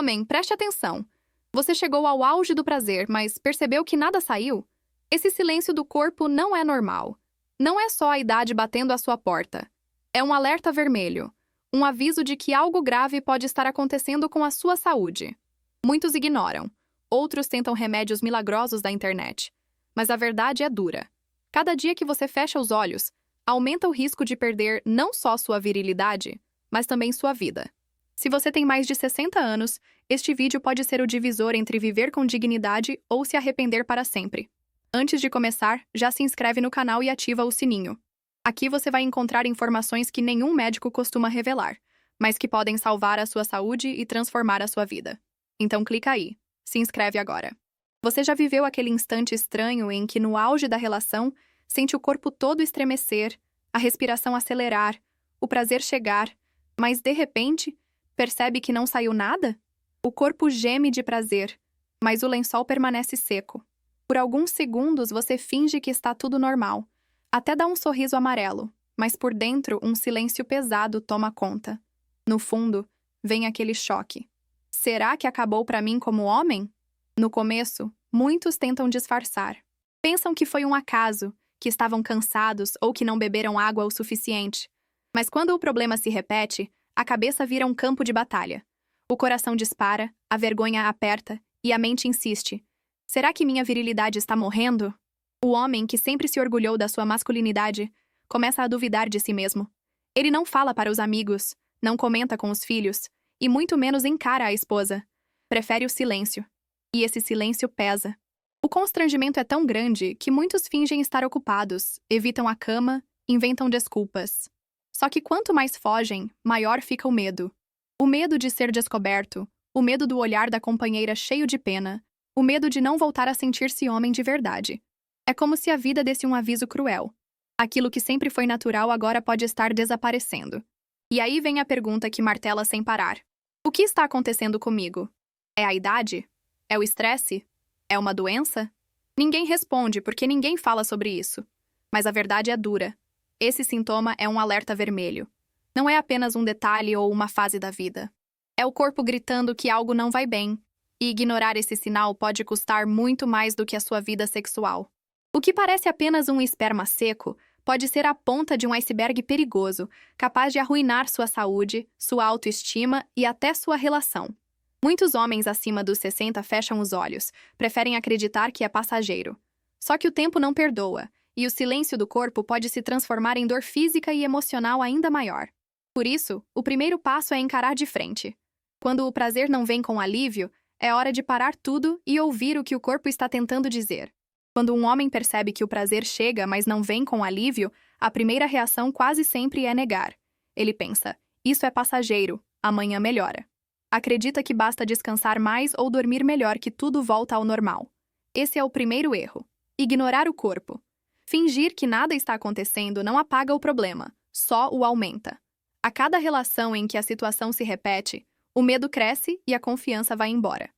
Homem, preste atenção. Você chegou ao auge do prazer, mas percebeu que nada saiu? Esse silêncio do corpo não é normal. Não é só a idade batendo à sua porta. É um alerta vermelho. Um aviso de que algo grave pode estar acontecendo com a sua saúde. Muitos ignoram. Outros tentam remédios milagrosos da internet. Mas a verdade é dura. Cada dia que você fecha os olhos, aumenta o risco de perder não só sua virilidade, mas também sua vida. Se você tem mais de 60 anos, este vídeo pode ser o divisor entre viver com dignidade ou se arrepender para sempre. Antes de começar, já se inscreve no canal e ativa o sininho. Aqui você vai encontrar informações que nenhum médico costuma revelar, mas que podem salvar a sua saúde e transformar a sua vida. Então clica aí. Se inscreve agora. Você já viveu aquele instante estranho em que, no auge da relação, sente o corpo todo estremecer, a respiração acelerar, o prazer chegar, mas, de repente, percebe que não saiu nada? O corpo geme de prazer, mas o lençol permanece seco. Por alguns segundos você finge que está tudo normal, até dá um sorriso amarelo, mas por dentro um silêncio pesado toma conta. No fundo, vem aquele choque. Será que acabou para mim como homem? No começo, muitos tentam disfarçar. Pensam que foi um acaso, que estavam cansados ou que não beberam água o suficiente. Mas quando o problema se repete, a cabeça vira um campo de batalha. O coração dispara, a vergonha aperta e a mente insiste. Será que minha virilidade está morrendo? O homem, que sempre se orgulhou da sua masculinidade, começa a duvidar de si mesmo. Ele não fala para os amigos, não comenta com os filhos e muito menos encara a esposa. Prefere o silêncio. E esse silêncio pesa. O constrangimento é tão grande que muitos fingem estar ocupados, evitam a cama, inventam desculpas. Só que quanto mais fogem, maior fica o medo. O medo de ser descoberto, o medo do olhar da companheira cheio de pena, o medo de não voltar a sentir-se homem de verdade. É como se a vida desse um aviso cruel. Aquilo que sempre foi natural agora pode estar desaparecendo. E aí vem a pergunta que martela sem parar. O que está acontecendo comigo? É a idade? É o estresse? É uma doença? Ninguém responde porque ninguém fala sobre isso. Mas a verdade é dura. Esse sintoma é um alerta vermelho. Não é apenas um detalhe ou uma fase da vida. É o corpo gritando que algo não vai bem. E ignorar esse sinal pode custar muito mais do que a sua vida sexual. O que parece apenas um esperma seco pode ser a ponta de um iceberg perigoso, capaz de arruinar sua saúde, sua autoestima e até sua relação. Muitos homens acima dos 60 fecham os olhos, preferem acreditar que é passageiro. Só que o tempo não perdoa, e o silêncio do corpo pode se transformar em dor física e emocional ainda maior. Por isso, o primeiro passo é encarar de frente. Quando o prazer não vem com alívio, é hora de parar tudo e ouvir o que o corpo está tentando dizer. Quando um homem percebe que o prazer chega, mas não vem com alívio, a primeira reação quase sempre é negar. Ele pensa, isso é passageiro, amanhã melhora. Acredita que basta descansar mais ou dormir melhor que tudo volta ao normal. Esse é o primeiro erro. Ignorar o corpo. Fingir que nada está acontecendo não apaga o problema, só o aumenta. A cada relação em que a situação se repete, o medo cresce e a confiança vai embora.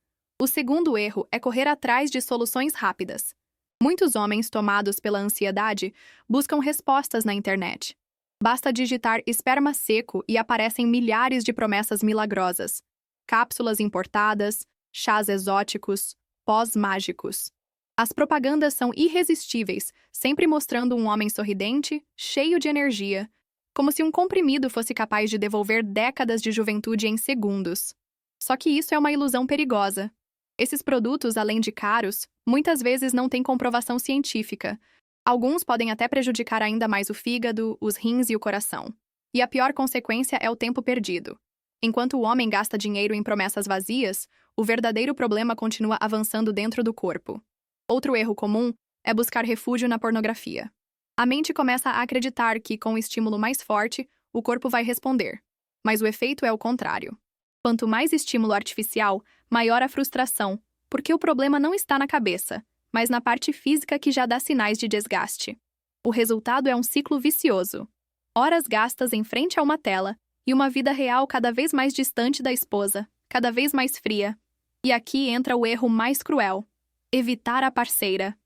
O segundo erro é correr atrás de soluções rápidas. Muitos homens tomados pela ansiedade buscam respostas na internet. Basta digitar esperma seco e aparecem milhares de promessas milagrosas. Cápsulas importadas, chás exóticos, pós mágicos. As propagandas são irresistíveis, sempre mostrando um homem sorridente, cheio de energia, como se um comprimido fosse capaz de devolver décadas de juventude em segundos. Só que isso é uma ilusão perigosa. Esses produtos, além de caros, muitas vezes não têm comprovação científica. Alguns podem até prejudicar ainda mais o fígado, os rins e o coração. E a pior consequência é o tempo perdido. Enquanto o homem gasta dinheiro em promessas vazias, o verdadeiro problema continua avançando dentro do corpo. Outro erro comum é buscar refúgio na pornografia. A mente começa a acreditar que, com o estímulo mais forte, o corpo vai responder. Mas o efeito é o contrário. Quanto mais estímulo artificial, maior a frustração, porque o problema não está na cabeça, mas na parte física que já dá sinais de desgaste. O resultado é um ciclo vicioso. Horas gastas em frente a uma tela e uma vida real cada vez mais distante da esposa, cada vez mais fria. E aqui entra o erro mais cruel: evitar a parceira.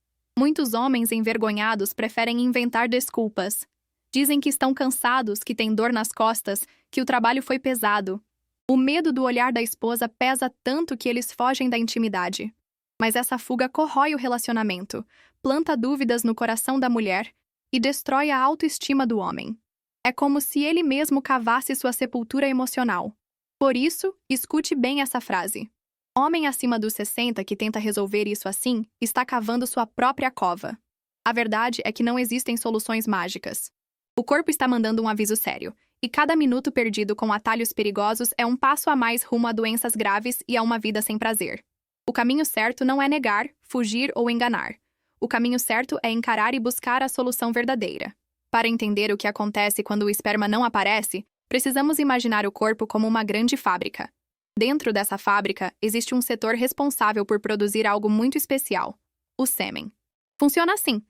Muitos homens envergonhados preferem inventar desculpas. Dizem que estão cansados, que têm dor nas costas, que o trabalho foi pesado. O medo do olhar da esposa pesa tanto que eles fogem da intimidade. Mas essa fuga corrói o relacionamento, planta dúvidas no coração da mulher e destrói a autoestima do homem. É como se ele mesmo cavasse sua sepultura emocional. Por isso, escute bem essa frase. Homem acima dos 60 que tenta resolver isso assim, está cavando sua própria cova. A verdade é que não existem soluções mágicas. O corpo está mandando um aviso sério, e cada minuto perdido com atalhos perigosos é um passo a mais rumo a doenças graves e a uma vida sem prazer. O caminho certo não é negar, fugir ou enganar. O caminho certo é encarar e buscar a solução verdadeira. Para entender o que acontece quando o esperma não aparece, precisamos imaginar o corpo como uma grande fábrica. Dentro dessa fábrica, existe um setor responsável por produzir algo muito especial: o sêmen. Funciona assim.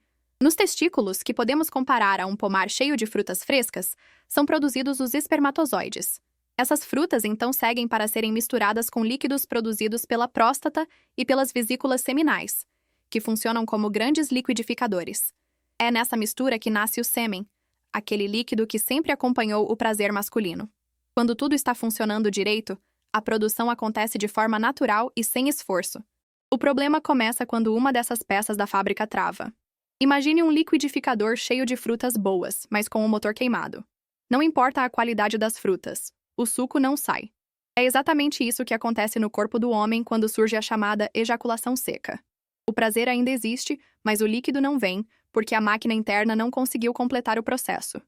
Nos testículos, que podemos comparar a um pomar cheio de frutas frescas, são produzidos os espermatozoides. Essas frutas então seguem para serem misturadas com líquidos produzidos pela próstata e pelas vesículas seminais, que funcionam como grandes liquidificadores. É nessa mistura que nasce o sêmen, aquele líquido que sempre acompanhou o prazer masculino. Quando tudo está funcionando direito, a produção acontece de forma natural e sem esforço. O problema começa quando uma dessas peças da fábrica trava. Imagine um liquidificador cheio de frutas boas, mas com o motor queimado. Não importa a qualidade das frutas, o suco não sai. É exatamente isso que acontece no corpo do homem quando surge a chamada ejaculação seca. O prazer ainda existe, mas o líquido não vem, porque a máquina interna não conseguiu completar o processo.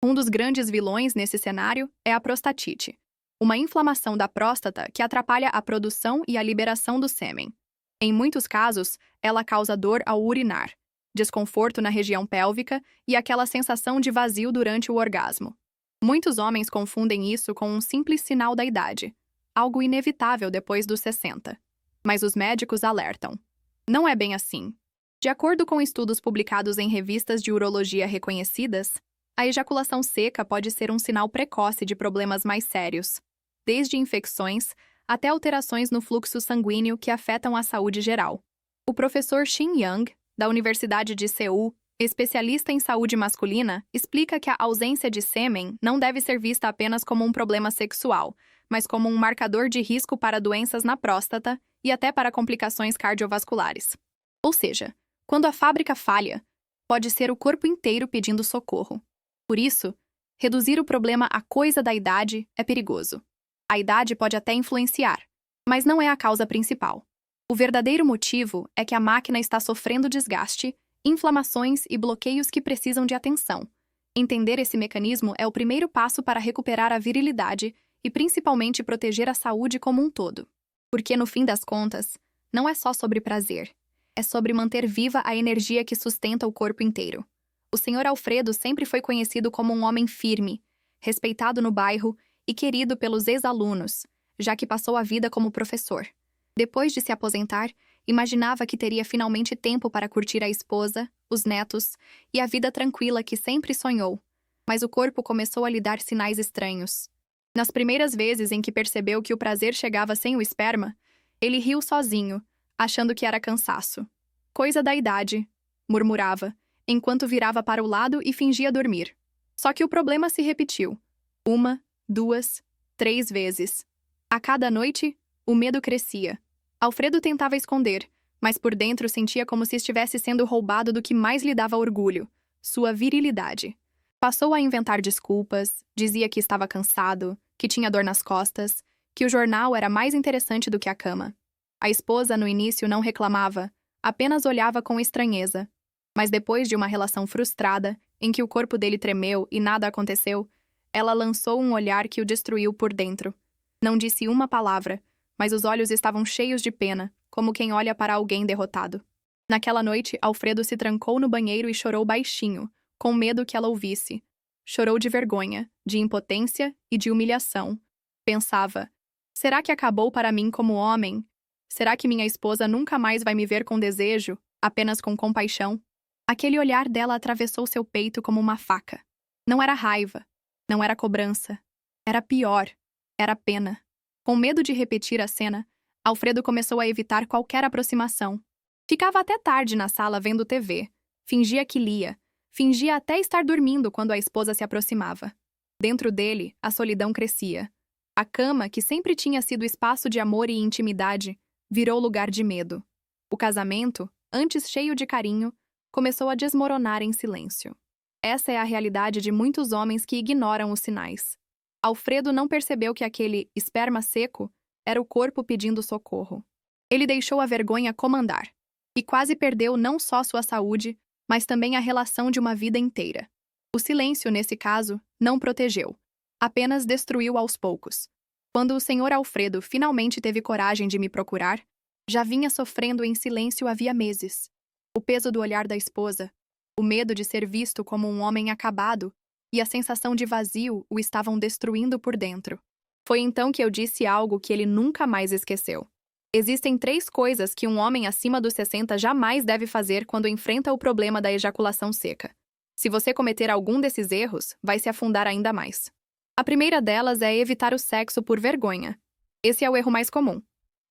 Um dos grandes vilões nesse cenário é a prostatite, uma inflamação da próstata que atrapalha a produção e a liberação do sêmen. Em muitos casos, ela causa dor ao urinar, desconforto na região pélvica e aquela sensação de vazio durante o orgasmo. Muitos homens confundem isso com um simples sinal da idade, algo inevitável depois dos 60. Mas os médicos alertam. Não é bem assim. De acordo com estudos publicados em revistas de urologia reconhecidas, a ejaculação seca pode ser um sinal precoce de problemas mais sérios, desde infecções até alterações no fluxo sanguíneo que afetam a saúde geral. O professor Shin Young, da Universidade de Seul, especialista em saúde masculina, explica que a ausência de sêmen não deve ser vista apenas como um problema sexual, mas como um marcador de risco para doenças na próstata e até para complicações cardiovasculares. Ou seja, quando a fábrica falha, pode ser o corpo inteiro pedindo socorro. Por isso, reduzir o problema à coisa da idade é perigoso. A idade pode até influenciar, mas não é a causa principal. O verdadeiro motivo é que a máquina está sofrendo desgaste, inflamações e bloqueios que precisam de atenção. Entender esse mecanismo é o primeiro passo para recuperar a virilidade e principalmente proteger a saúde como um todo. Porque, no fim das contas, não é só sobre prazer. É sobre manter viva a energia que sustenta o corpo inteiro. O Sr. Alfredo sempre foi conhecido como um homem firme, respeitado no bairro e querido pelos ex-alunos, já que passou a vida como professor. Depois de se aposentar, imaginava que teria finalmente tempo para curtir a esposa, os netos e a vida tranquila que sempre sonhou. Mas o corpo começou a lhe dar sinais estranhos. Nas primeiras vezes em que percebeu que o prazer chegava sem o esperma, ele riu sozinho, achando que era cansaço. Coisa da idade, murmurava, enquanto virava para o lado e fingia dormir. Só que o problema se repetiu. 1, 2, 3 vezes. A cada noite, o medo crescia. Alfredo tentava esconder, mas por dentro sentia como se estivesse sendo roubado do que mais lhe dava orgulho, sua virilidade. Passou a inventar desculpas, dizia que estava cansado, que tinha dor nas costas, que o jornal era mais interessante do que a cama. A esposa, no início, não reclamava, apenas olhava com estranheza. Mas depois de uma relação frustrada, em que o corpo dele tremeu e nada aconteceu, ela lançou um olhar que o destruiu por dentro. Não disse uma palavra, mas os olhos estavam cheios de pena, como quem olha para alguém derrotado. Naquela noite, Alfredo se trancou no banheiro e chorou baixinho, com medo que ela ouvisse. Chorou de vergonha, de impotência e de humilhação. Pensava, será que acabou para mim como homem? Será que minha esposa nunca mais vai me ver com desejo, apenas com compaixão? Aquele olhar dela atravessou seu peito como uma faca. Não era raiva, não era cobrança. Era pior, era pena. Com medo de repetir a cena, Alfredo começou a evitar qualquer aproximação. Ficava até tarde na sala vendo TV. Fingia que lia. Fingia até estar dormindo quando a esposa se aproximava. Dentro dele, a solidão crescia. A cama, que sempre tinha sido espaço de amor e intimidade, virou lugar de medo. O casamento, antes cheio de carinho, começou a desmoronar em silêncio. Essa é a realidade de muitos homens que ignoram os sinais. Alfredo não percebeu que aquele esperma seco era o corpo pedindo socorro. Ele deixou a vergonha comandar e quase perdeu não só sua saúde, mas também a relação de uma vida inteira. O silêncio, nesse caso, não protegeu, apenas destruiu aos poucos. Quando o senhor Alfredo finalmente teve coragem de me procurar, já vinha sofrendo em silêncio havia meses. O peso do olhar da esposa, o medo de ser visto como um homem acabado e a sensação de vazio o estavam destruindo por dentro. Foi então que eu disse algo que ele nunca mais esqueceu. Existem 3 coisas que um homem acima dos 60 jamais deve fazer quando enfrenta o problema da ejaculação seca. Se você cometer algum desses erros, vai se afundar ainda mais. A primeira delas é evitar o sexo por vergonha. Esse é o erro mais comum.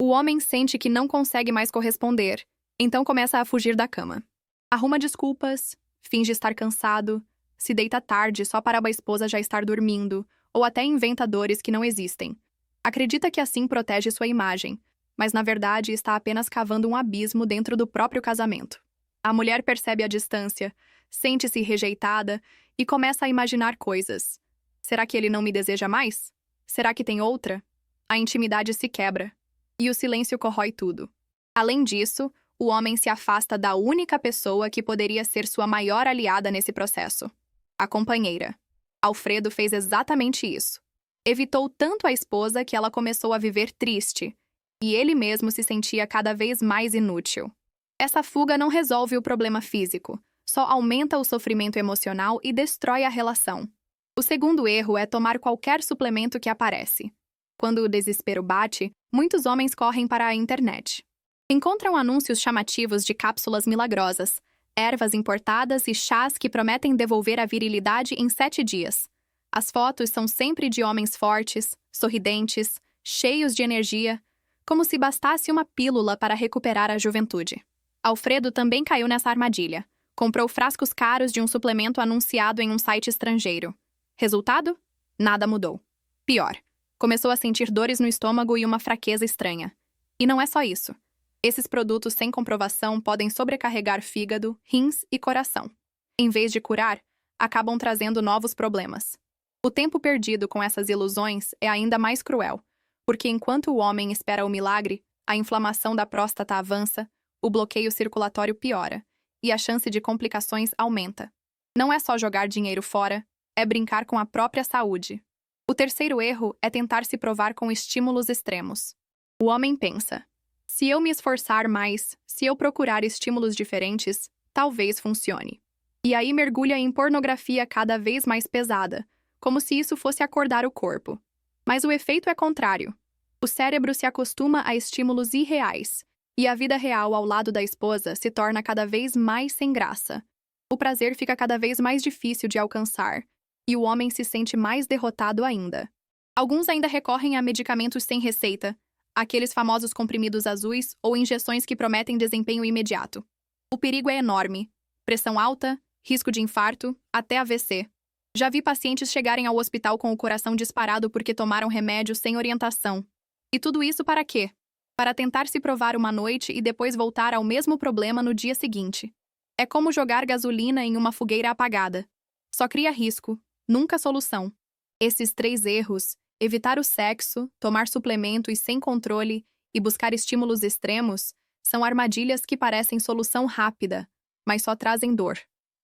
O homem sente que não consegue mais corresponder, então começa a fugir da cama. Arruma desculpas, finge estar cansado, se deita tarde só para a esposa já estar dormindo, ou até inventa dores que não existem. Acredita que assim protege sua imagem, mas na verdade está apenas cavando um abismo dentro do próprio casamento. A mulher percebe a distância, sente-se rejeitada e começa a imaginar coisas. Será que ele não me deseja mais? Será que tem outra? A intimidade se quebra, e o silêncio corrói tudo. Além disso, o homem se afasta da única pessoa que poderia ser sua maior aliada nesse processo: a companheira. Alfredo fez exatamente isso. Evitou tanto a esposa que ela começou a viver triste, e ele mesmo se sentia cada vez mais inútil. Essa fuga não resolve o problema físico, só aumenta o sofrimento emocional e destrói a relação. O segundo erro é tomar qualquer suplemento que aparece. Quando o desespero bate, muitos homens correm para a internet. Encontram anúncios chamativos de cápsulas milagrosas, ervas importadas e chás que prometem devolver a virilidade em 7 dias. As fotos são sempre de homens fortes, sorridentes, cheios de energia, como se bastasse uma pílula para recuperar a juventude. Alfredo também caiu nessa armadilha. Comprou frascos caros de um suplemento anunciado em um site estrangeiro. Resultado? Nada mudou. Pior, começou a sentir dores no estômago e uma fraqueza estranha. E não é só isso. Esses produtos sem comprovação podem sobrecarregar fígado, rins e coração. Em vez de curar, acabam trazendo novos problemas. O tempo perdido com essas ilusões é ainda mais cruel, porque enquanto o homem espera o milagre, a inflamação da próstata avança, o bloqueio circulatório piora, e a chance de complicações aumenta. Não é só jogar dinheiro fora, é brincar com a própria saúde. O terceiro erro é tentar se provar com estímulos extremos. O homem pensa: se eu me esforçar mais, se eu procurar estímulos diferentes, talvez funcione. E aí mergulha em pornografia cada vez mais pesada, como se isso fosse acordar o corpo. Mas o efeito é contrário. O cérebro se acostuma a estímulos irreais, e a vida real ao lado da esposa se torna cada vez mais sem graça. O prazer fica cada vez mais difícil de alcançar, e o homem se sente mais derrotado ainda. Alguns ainda recorrem a medicamentos sem receita, aqueles famosos comprimidos azuis ou injeções que prometem desempenho imediato. O perigo é enorme. Pressão alta, risco de infarto, até AVC. Já vi pacientes chegarem ao hospital com o coração disparado porque tomaram remédio sem orientação. E tudo isso para quê? Para tentar se provar uma noite e depois voltar ao mesmo problema no dia seguinte. É como jogar gasolina em uma fogueira apagada. Só cria risco, nunca solução. Esses 3 erros, evitar o sexo, tomar suplementos sem controle e buscar estímulos extremos, são armadilhas que parecem solução rápida, mas só trazem dor.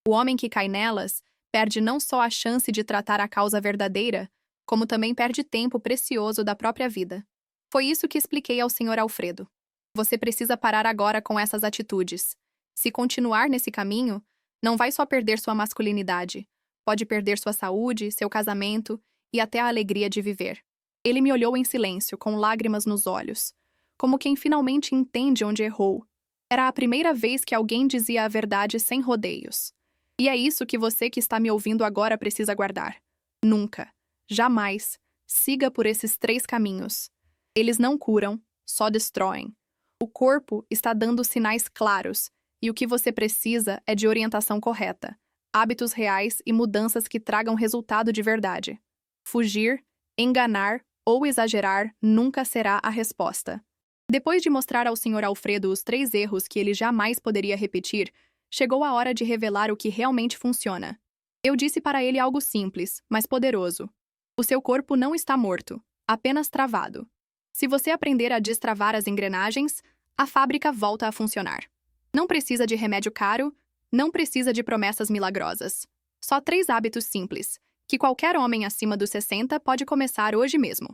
O homem que cai nelas perde não só a chance de tratar a causa verdadeira, como também perde tempo precioso da própria vida. Foi isso que expliquei ao Sr. Alfredo. Você precisa parar agora com essas atitudes. Se continuar nesse caminho, não vai só perder sua masculinidade, pode perder sua saúde, seu casamento e até a alegria de viver. Ele me olhou em silêncio, com lágrimas nos olhos, como quem finalmente entende onde errou. Era a primeira vez que alguém dizia a verdade sem rodeios. E é isso que você que está me ouvindo agora precisa guardar. Nunca, jamais, siga por esses 3 caminhos. Eles não curam, só destroem. O corpo está dando sinais claros, e o que você precisa é de orientação correta, hábitos reais e mudanças que tragam resultado de verdade. Fugir, enganar ou exagerar nunca será a resposta. Depois de mostrar ao Sr. Alfredo os 3 erros que ele jamais poderia repetir, chegou a hora de revelar o que realmente funciona. Eu disse para ele algo simples, mas poderoso. O seu corpo não está morto, apenas travado. Se você aprender a destravar as engrenagens, a fábrica volta a funcionar. Não precisa de remédio caro, não precisa de promessas milagrosas. Só 3 hábitos simples, que qualquer homem acima dos 60 pode começar hoje mesmo.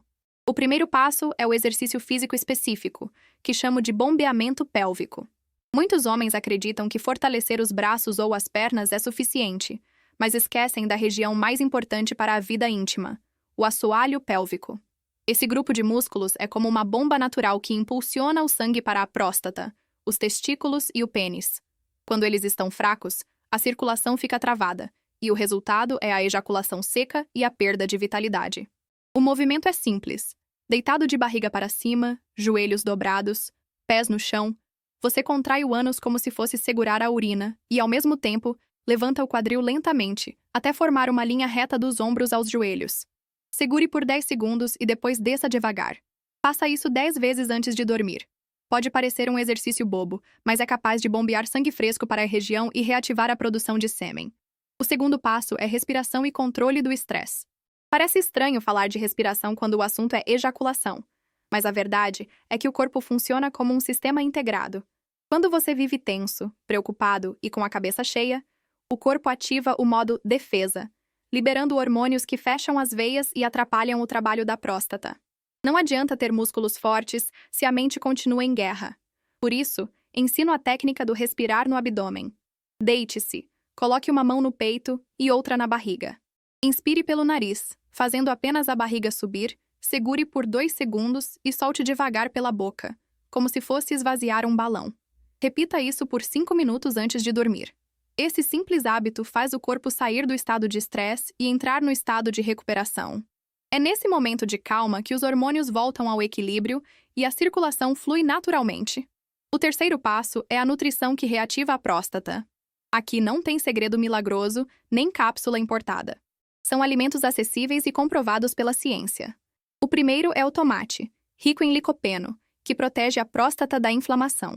O primeiro passo é o exercício físico específico, que chamo de bombeamento pélvico. Muitos homens acreditam que fortalecer os braços ou as pernas é suficiente, mas esquecem da região mais importante para a vida íntima, o assoalho pélvico. Esse grupo de músculos é como uma bomba natural que impulsiona o sangue para a próstata, os testículos e o pênis. Quando eles estão fracos, a circulação fica travada, e o resultado é a ejaculação seca e a perda de vitalidade. O movimento é simples. Deitado de barriga para cima, joelhos dobrados, pés no chão, você contrai o ânus como se fosse segurar a urina e, ao mesmo tempo, levanta o quadril lentamente, até formar uma linha reta dos ombros aos joelhos. Segure por 10 segundos e depois desça devagar. Faça isso 10 vezes antes de dormir. Pode parecer um exercício bobo, mas é capaz de bombear sangue fresco para a região e reativar a produção de sêmen. O segundo passo é respiração e controle do estresse. Parece estranho falar de respiração quando o assunto é ejaculação, mas a verdade é que o corpo funciona como um sistema integrado. Quando você vive tenso, preocupado e com a cabeça cheia, o corpo ativa o modo defesa, liberando hormônios que fecham as veias e atrapalham o trabalho da próstata. Não adianta ter músculos fortes se a mente continua em guerra. Por isso, ensino a técnica do respirar no abdômen. Deite-se, coloque uma mão no peito e outra na barriga. Inspire pelo nariz, fazendo apenas a barriga subir, segure por 2 segundos e solte devagar pela boca, como se fosse esvaziar um balão. Repita isso por 5 minutos antes de dormir. Esse simples hábito faz o corpo sair do estado de estresse e entrar no estado de recuperação. É nesse momento de calma que os hormônios voltam ao equilíbrio e a circulação flui naturalmente. O terceiro passo é a nutrição que reativa a próstata. Aqui não tem segredo milagroso, nem cápsula importada. São alimentos acessíveis e comprovados pela ciência. O primeiro é o tomate, rico em licopeno, que protege a próstata da inflamação.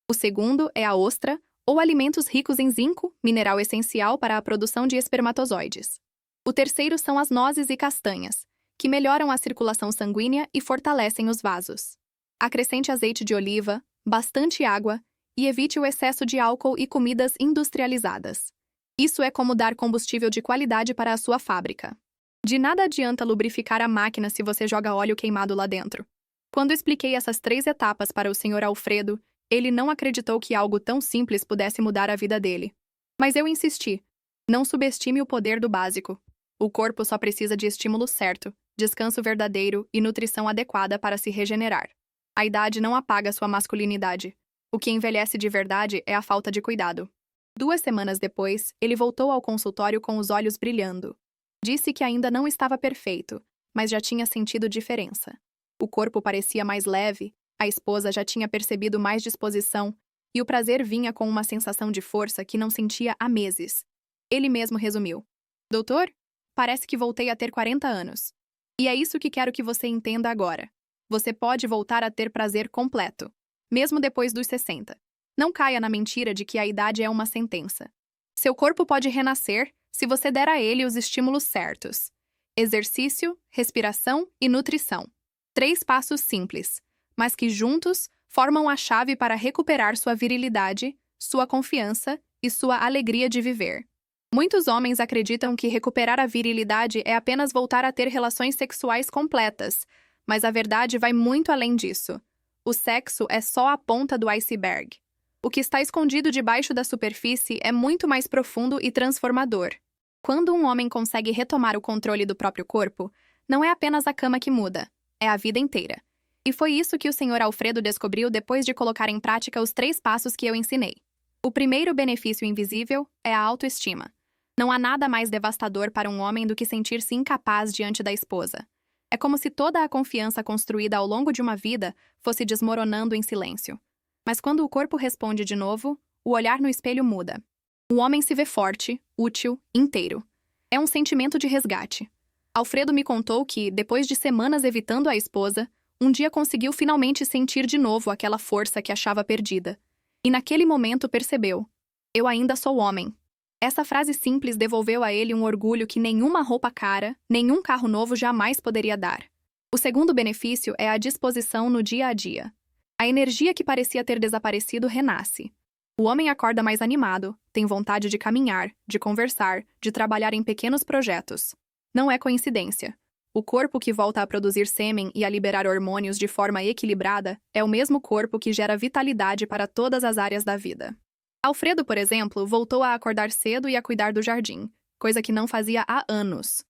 O segundo é a ostra, ou alimentos ricos em zinco, mineral essencial para a produção de espermatozoides. O terceiro são as nozes e castanhas, que melhoram a circulação sanguínea e fortalecem os vasos. Acrescente azeite de oliva, bastante água e evite o excesso de álcool e comidas industrializadas. Isso é como dar combustível de qualidade para a sua fábrica. De nada adianta lubrificar a máquina se você joga óleo queimado lá dentro. Quando expliquei essas 3 etapas para o Sr. Alfredo, ele não acreditou que algo tão simples pudesse mudar a vida dele. Mas eu insisti. Não subestime o poder do básico. O corpo só precisa de estímulo certo, descanso verdadeiro e nutrição adequada para se regenerar. A idade não apaga sua masculinidade. O que envelhece de verdade é a falta de cuidado. 2 semanas depois, ele voltou ao consultório com os olhos brilhando. Disse que ainda não estava perfeito, mas já tinha sentido diferença. O corpo parecia mais leve, a esposa já tinha percebido mais disposição, e o prazer vinha com uma sensação de força que não sentia há meses. Ele mesmo resumiu: Doutor, parece que voltei a ter 40 anos. E é isso que quero que você entenda agora. Você pode voltar a ter prazer completo, mesmo depois dos 60. Não caia na mentira de que a idade é uma sentença. Seu corpo pode renascer se você der a ele os estímulos certos. Exercício, respiração e nutrição. 3 passos simples, mas que juntos formam a chave para recuperar sua virilidade, sua confiança e sua alegria de viver. Muitos homens acreditam que recuperar a virilidade é apenas voltar a ter relações sexuais completas, mas a verdade vai muito além disso. O sexo é só a ponta do iceberg. O que está escondido debaixo da superfície é muito mais profundo e transformador. Quando um homem consegue retomar o controle do próprio corpo, não é apenas a cama que muda, é a vida inteira. E foi isso que o Sr. Alfredo descobriu depois de colocar em prática os 3 passos que eu ensinei. O primeiro benefício invisível é a autoestima. Não há nada mais devastador para um homem do que sentir-se incapaz diante da esposa. É como se toda a confiança construída ao longo de uma vida fosse desmoronando em silêncio. Mas quando o corpo responde de novo, o olhar no espelho muda. O homem se vê forte, útil, inteiro. É um sentimento de resgate. Alfredo me contou que, depois de semanas evitando a esposa, um dia conseguiu finalmente sentir de novo aquela força que achava perdida. E naquele momento percebeu: eu ainda sou homem. Essa frase simples devolveu a ele um orgulho que nenhuma roupa cara, nenhum carro novo jamais poderia dar. O segundo benefício é a disposição no dia a dia. A energia que parecia ter desaparecido renasce. O homem acorda mais animado, tem vontade de caminhar, de conversar, de trabalhar em pequenos projetos. Não é coincidência. O corpo que volta a produzir sêmen e a liberar hormônios de forma equilibrada é o mesmo corpo que gera vitalidade para todas as áreas da vida. Alfredo, por exemplo, voltou a acordar cedo e a cuidar do jardim, coisa que não fazia há anos.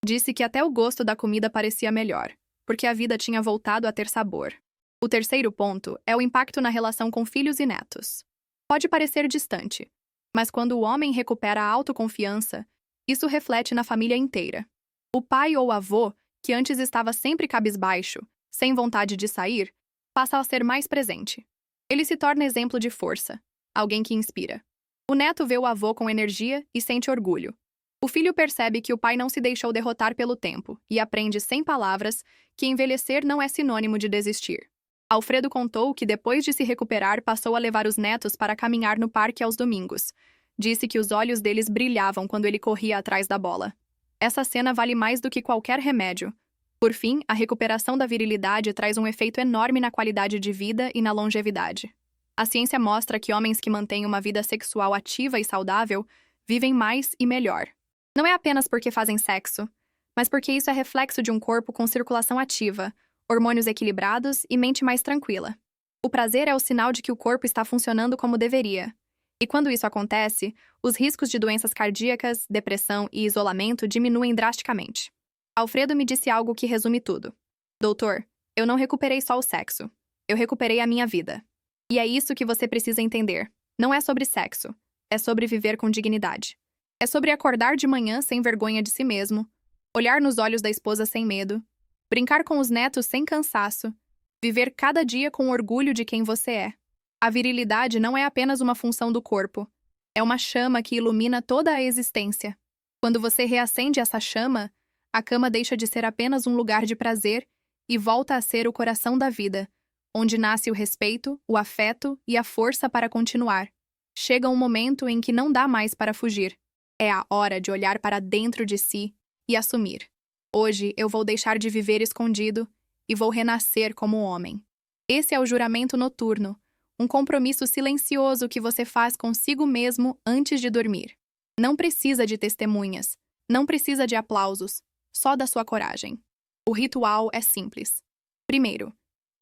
Disse que até o gosto da comida parecia melhor, porque a vida tinha voltado a ter sabor. O terceiro ponto é o impacto na relação com filhos e netos. Pode parecer distante, mas quando o homem recupera a autoconfiança, isso reflete na família inteira. O pai ou avô, que antes estava sempre cabisbaixo, sem vontade de sair, passa a ser mais presente. Ele se torna exemplo de força, alguém que inspira. O neto vê o avô com energia e sente orgulho. O filho percebe que o pai não se deixou derrotar pelo tempo e aprende sem palavras que envelhecer não é sinônimo de desistir. Alfredo contou que depois de se recuperar passou a levar os netos para caminhar no parque aos domingos. Disse que os olhos deles brilhavam quando ele corria atrás da bola. Essa cena vale mais do que qualquer remédio. Por fim, a recuperação da virilidade traz um efeito enorme na qualidade de vida e na longevidade. A ciência mostra que homens que mantêm uma vida sexual ativa e saudável vivem mais e melhor. Não é apenas porque fazem sexo, mas porque isso é reflexo de um corpo com circulação ativa, hormônios equilibrados e mente mais tranquila. O prazer é o sinal de que o corpo está funcionando como deveria. E quando isso acontece, os riscos de doenças cardíacas, depressão e isolamento diminuem drasticamente. Alfredo me disse algo que resume tudo. Doutor, eu não recuperei só o sexo. Eu recuperei a minha vida. E é isso que você precisa entender. Não é sobre sexo. É sobre viver com dignidade. É sobre acordar de manhã sem vergonha de si mesmo, olhar nos olhos da esposa sem medo, brincar com os netos sem cansaço, viver cada dia com orgulho de quem você é. A virilidade não é apenas uma função do corpo. É uma chama que ilumina toda a existência. Quando você reacende essa chama, a cama deixa de ser apenas um lugar de prazer e volta a ser o coração da vida, onde nasce o respeito, o afeto e a força para continuar. Chega um momento em que não dá mais para fugir. É a hora de olhar para dentro de si e assumir: hoje eu vou deixar de viver escondido e vou renascer como homem. Esse é o juramento noturno, um compromisso silencioso que você faz consigo mesmo antes de dormir. Não precisa de testemunhas, não precisa de aplausos, só da sua coragem. O ritual é simples. Primeiro,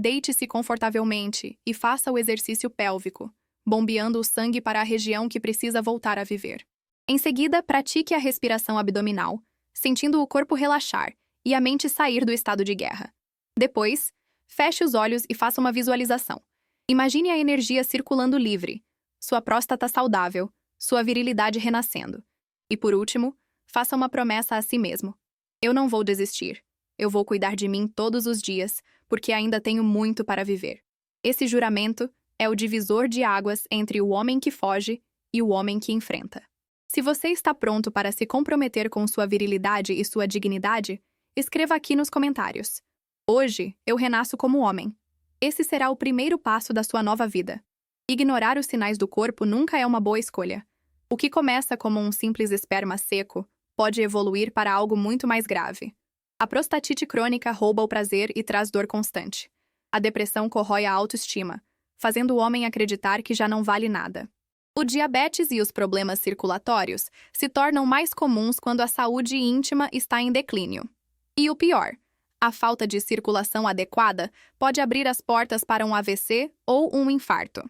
deite-se confortavelmente e faça o exercício pélvico, bombeando o sangue para a região que precisa voltar a viver. Em seguida, pratique a respiração abdominal, sentindo o corpo relaxar e a mente sair do estado de guerra. Depois, feche os olhos e faça uma visualização. Imagine a energia circulando livre, sua próstata saudável, sua virilidade renascendo. E por último, faça uma promessa a si mesmo: eu não vou desistir. Eu vou cuidar de mim todos os dias, porque ainda tenho muito para viver. Esse juramento é o divisor de águas entre o homem que foge e o homem que enfrenta. Se você está pronto para se comprometer com sua virilidade e sua dignidade, escreva aqui nos comentários: hoje eu renasço como homem. Esse será o primeiro passo da sua nova vida. Ignorar os sinais do corpo nunca é uma boa escolha. O que começa como um simples esperma seco pode evoluir para algo muito mais grave. A prostatite crônica rouba o prazer e traz dor constante. A depressão corrói a autoestima, fazendo o homem acreditar que já não vale nada. O diabetes e os problemas circulatórios se tornam mais comuns quando a saúde íntima está em declínio. E o pior, a falta de circulação adequada pode abrir as portas para um AVC ou um infarto.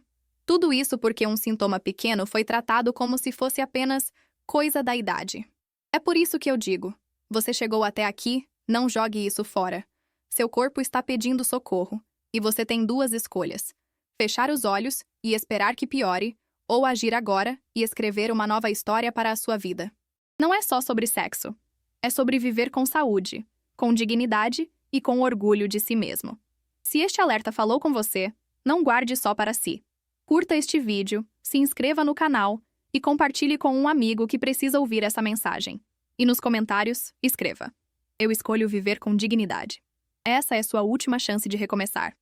Tudo isso porque um sintoma pequeno foi tratado como se fosse apenas coisa da idade. É por isso que eu digo: você chegou até aqui, não jogue isso fora. Seu corpo está pedindo socorro, e você tem duas escolhas: fechar os olhos e esperar que piore, ou agir agora e escrever uma nova história para a sua vida. Não é só sobre sexo. É sobre viver com saúde, com dignidade e com orgulho de si mesmo. Se este alerta falou com você, não guarde só para si. Curta este vídeo, se inscreva no canal e compartilhe com um amigo que precisa ouvir essa mensagem. E nos comentários, escreva: Eu escolho viver com dignidade. Essa é sua última chance de recomeçar.